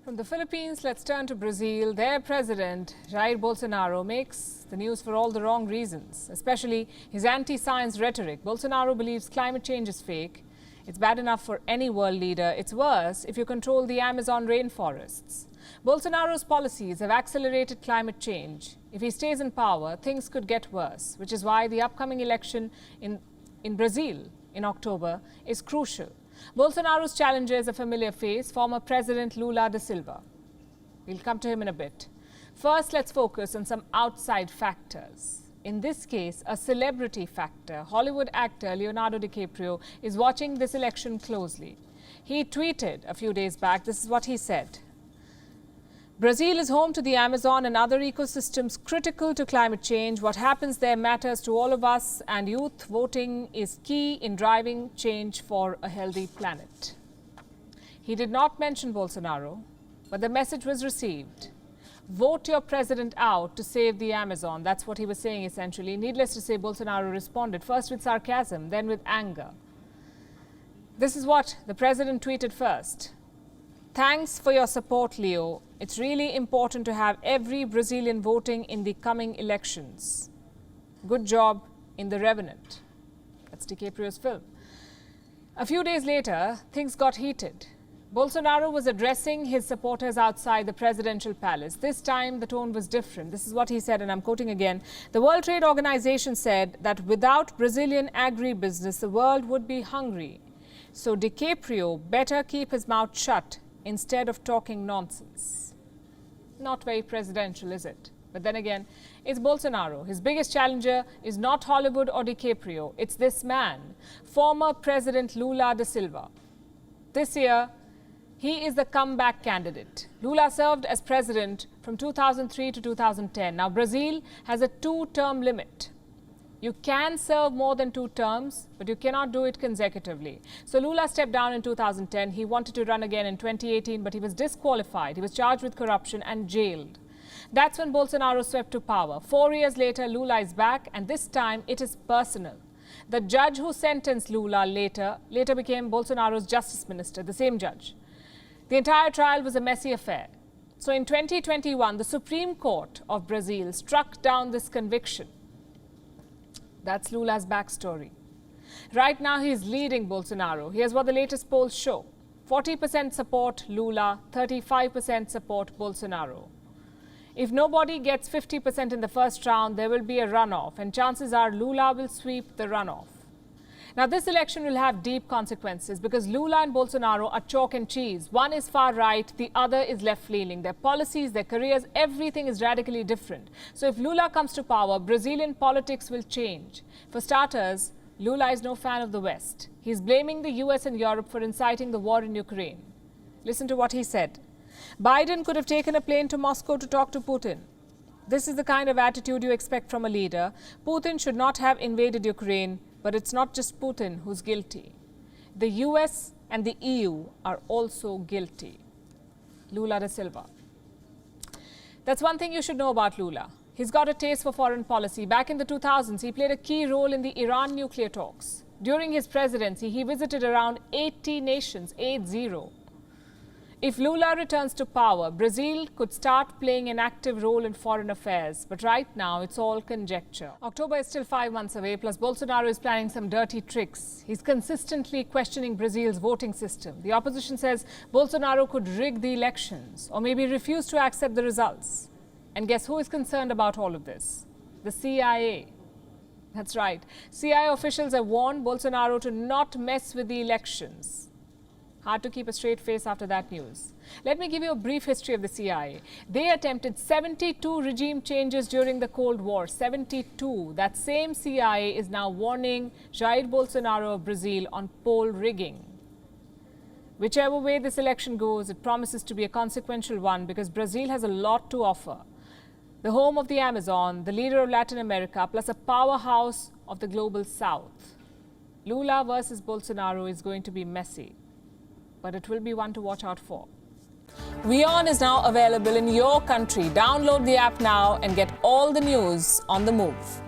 From the Philippines, let's turn to Brazil. Their president, Jair Bolsonaro, makes the news for all the wrong reasons, especially his anti-science rhetoric. Bolsonaro believes climate change is fake. It's bad enough for any world leader. It's worse if you control the Amazon rainforests. Bolsonaro's policies have accelerated climate change. If he stays in power, things could get worse, which is why the upcoming election in Brazil in October is crucial. Bolsonaro's challenger is a familiar face, former President Lula da Silva. We'll come to him in a bit. First, let's focus on some outside factors. In this case, a celebrity factor. Hollywood actor Leonardo DiCaprio is watching this election closely. He tweeted a few days back, this is what he said. Brazil is home to the Amazon and other ecosystems critical to climate change. What happens there matters to all of us, and youth voting is key in driving change for a healthy planet. He did not mention Bolsonaro, but the message was received. Vote your president out to save the Amazon. That's what he was saying essentially. Needless to say, Bolsonaro responded first with sarcasm, then with anger. This is what the president tweeted first. Thanks for your support, Leo. It's really important to have every Brazilian voting in the coming elections. Good job in The Revenant. That's DiCaprio's film. A few days later, things got heated. Bolsonaro was addressing his supporters outside the presidential palace. This time, the tone was different. This is what he said, and I'm quoting again. The World Trade Organization said that without Brazilian agribusiness, the world would be hungry. So DiCaprio better keep his mouth shut instead of talking nonsense. Not very presidential, is it? But then again, it's Bolsonaro. His biggest challenger is not Hollywood or DiCaprio. It's this man, former President Lula da Silva. This year, he is the comeback candidate. Lula served as president from 2003 to 2010. Now, Brazil has a two-term limit. You can serve more than 2 terms, but you cannot do it consecutively. So Lula stepped down in 2010. He wanted to run again in 2018, but he was disqualified. He was charged with corruption and jailed. That's when Bolsonaro swept to power. 4 years later, Lula is back, and this time it is personal. The judge who sentenced Lula later became Bolsonaro's justice minister, the same judge. The entire trial was a messy affair. So in 2021, the Supreme Court of Brazil struck down this conviction. That's Lula's backstory. Right now, he is leading Bolsonaro. Here's what the latest polls show. 40% support Lula, 35% support Bolsonaro. If nobody gets 50% in the first round, there will be a runoff, and chances are Lula will sweep the runoff. Now, this election will have deep consequences because Lula and Bolsonaro are chalk and cheese. One is far right, the other is left-leaning. Their policies, their careers, everything is radically different. So if Lula comes to power, Brazilian politics will change. For starters, Lula is no fan of the West. He's blaming the US and Europe for inciting the war in Ukraine. Listen to what he said. Biden could have taken a plane to Moscow to talk to Putin. This is the kind of attitude you expect from a leader. Putin should not have invaded Ukraine. But it's not just Putin who's guilty. The US and the EU are also guilty. Lula da Silva. That's one thing you should know about Lula. He's got a taste for foreign policy. Back in the 2000s, he played a key role in the Iran nuclear talks. During his presidency, he visited around 80 nations, 80. If Lula returns to power, Brazil could start playing an active role in foreign affairs. But right now, it's all conjecture. October is still 5 months away, plus Bolsonaro is planning some dirty tricks. He's consistently questioning Brazil's voting system. The opposition says Bolsonaro could rig the elections or maybe refuse to accept the results. And guess who is concerned about all of this? The CIA. That's right. CIA officials have warned Bolsonaro to not mess with the elections. Hard to keep a straight face after that news. Let me give you a brief history of the CIA. They attempted 72 regime changes during the Cold War. 72. That same CIA is now warning Jair Bolsonaro of Brazil on poll rigging. Whichever way this election goes, it promises to be a consequential one because Brazil has a lot to offer. The home of the Amazon, the leader of Latin America, plus a powerhouse of the global South. Lula versus Bolsonaro is going to be messy, but it will be one to watch out for. WION is now available in your country. Download the app now and get all the news on the move.